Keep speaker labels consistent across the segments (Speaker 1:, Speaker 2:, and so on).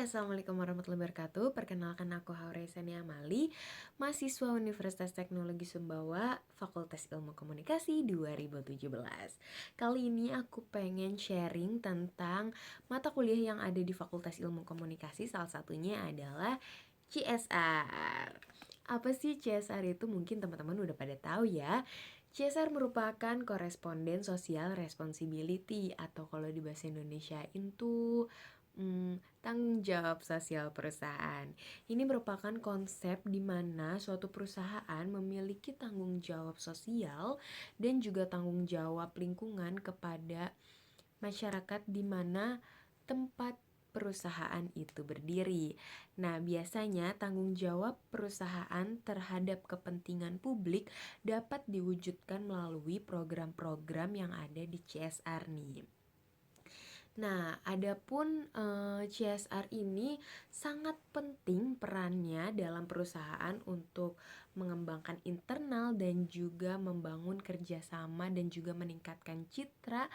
Speaker 1: Assalamualaikum warahmatullahi wabarakatuh. Perkenalkan aku Hauresani Amali, mahasiswa Universitas Teknologi Sumbawa, Fakultas Ilmu Komunikasi 2017. Kali ini aku pengen sharing tentang mata kuliah yang ada di Fakultas Ilmu Komunikasi, salah satunya adalah CSR. Apa sih CSR itu? Mungkin teman-teman udah pada tahu ya. CSR merupakan koresponden social responsibility, atau kalau di bahasa Indonesia itu tanggung jawab sosial perusahaan. Ini merupakan konsep di mana suatu perusahaan memiliki tanggung jawab sosial dan juga tanggung jawab lingkungan kepada masyarakat di mana tempat perusahaan itu berdiri. Nah, biasanya tanggung jawab perusahaan terhadap kepentingan publik dapat diwujudkan melalui program-program yang ada di CSR nih. Nah, adapun CSR ini sangat penting perannya dalam perusahaan untuk mengembangkan internal dan juga membangun kerjasama dan juga meningkatkan citra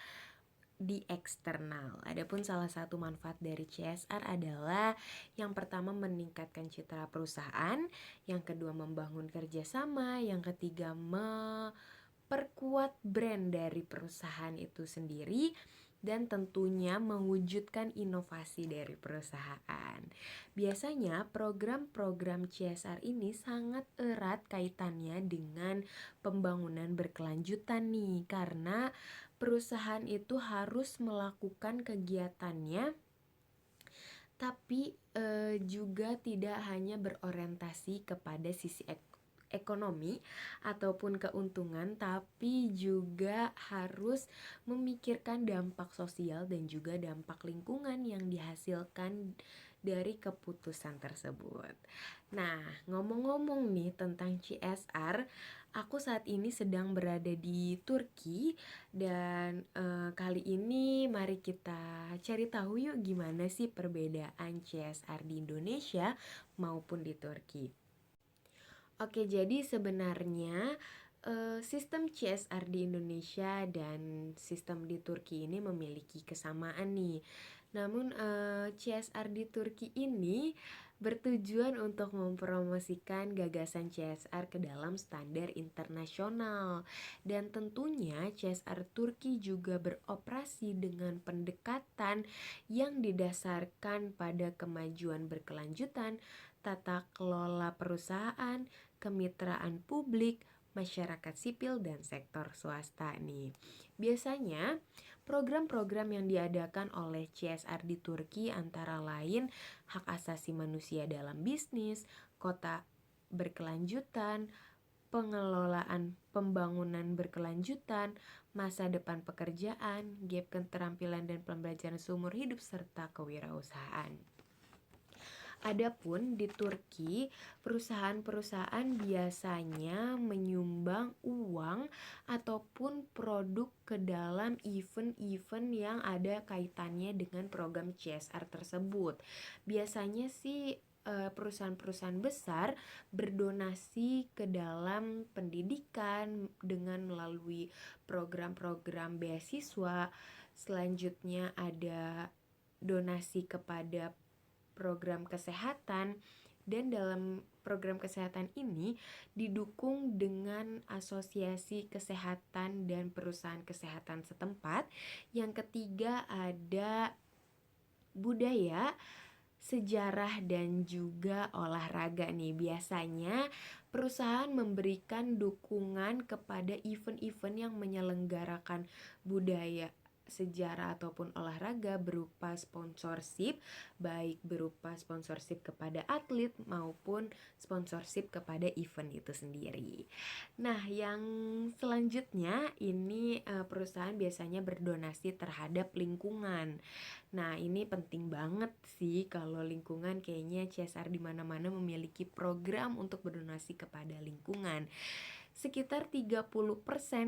Speaker 1: di eksternal. Adapun salah satu manfaat dari CSR adalah yang pertama meningkatkan citra perusahaan, yang kedua membangun kerjasama, yang ketiga memperkuat brand dari perusahaan itu sendiri, dan tentunya mewujudkan inovasi dari perusahaan. Biasanya program-program CSR ini sangat erat kaitannya dengan pembangunan berkelanjutan nih, karena perusahaan itu harus melakukan kegiatannya tapi juga tidak hanya berorientasi kepada sisi ekonomi ataupun keuntungan, tapi juga harus memikirkan dampak sosial dan juga dampak lingkungan yang dihasilkan dari keputusan tersebut. Nah, ngomong-ngomong nih tentang CSR, aku saat ini sedang berada di Turki dan kali ini mari kita cari tahu yuk gimana sih perbedaan CSR di Indonesia maupun di Turki. Oke, jadi sebenarnya sistem CSR di Indonesia dan sistem di Turki ini memiliki kesamaan nih. Namun CSR di Turki ini bertujuan untuk mempromosikan gagasan CSR ke dalam standar internasional. Dan tentunya CSR Turki juga beroperasi dengan pendekatan yang didasarkan pada kemajuan berkelanjutan, tata kelola perusahaan, kemitraan publik, masyarakat sipil, dan sektor swasta nih. Biasanya program-program yang diadakan oleh CSR di Turki antara lain hak asasi manusia dalam bisnis, kota berkelanjutan, pengelolaan pembangunan berkelanjutan, masa depan pekerjaan, gap keterampilan dan pembelajaran seumur hidup, serta kewirausahaan. Adapun di Turki, perusahaan-perusahaan biasanya menyumbang uang ataupun produk ke dalam event-event yang ada kaitannya dengan program CSR tersebut. Biasanya sih perusahaan-perusahaan besar berdonasi ke dalam pendidikan dengan melalui program-program beasiswa. Selanjutnya ada donasi kepada program kesehatan, dan dalam program kesehatan ini didukung dengan asosiasi kesehatan dan perusahaan kesehatan setempat. Yang ketiga ada budaya, sejarah, dan juga olahraga nih. Biasanya perusahaan memberikan dukungan kepada event-event yang menyelenggarakan budaya, sejarah ataupun olahraga berupa sponsorship, baik berupa sponsorship kepada atlet maupun sponsorship kepada event itu sendiri. Nah, yang selanjutnya ini perusahaan biasanya berdonasi terhadap lingkungan. Nah, ini penting banget sih, kalau lingkungan kayaknya CSR di mana-mana memiliki program untuk berdonasi kepada lingkungan. Sekitar 30%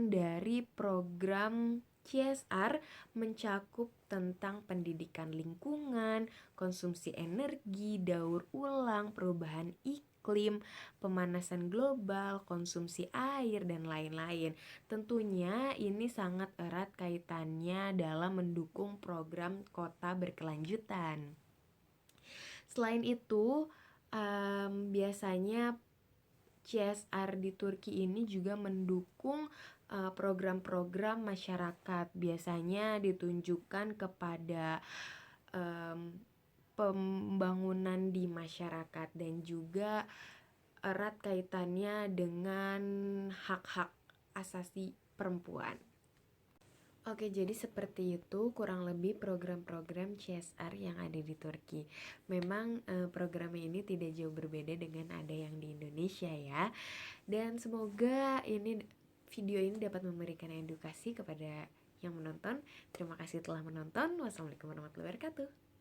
Speaker 1: dari program CSR mencakup tentang pendidikan lingkungan, konsumsi energi, daur ulang, perubahan iklim, pemanasan global, konsumsi air, dan lain-lain. Tentunya ini sangat erat kaitannya dalam mendukung program kota berkelanjutan. Selain itu, biasanya CSR di Turki ini juga mendukung program-program masyarakat. Biasanya ditunjukkan kepada em, pembangunan di masyarakat dan juga erat kaitannya dengan hak-hak asasi perempuan. Oke, jadi seperti itu kurang lebih program-program CSR yang ada di Turki. Memang program ini tidak jauh berbeda dengan ada yang di Indonesia ya. Dan semoga video ini dapat memberikan edukasi kepada yang menonton. Terima kasih telah menonton. Wassalamualaikum warahmatullahi wabarakatuh.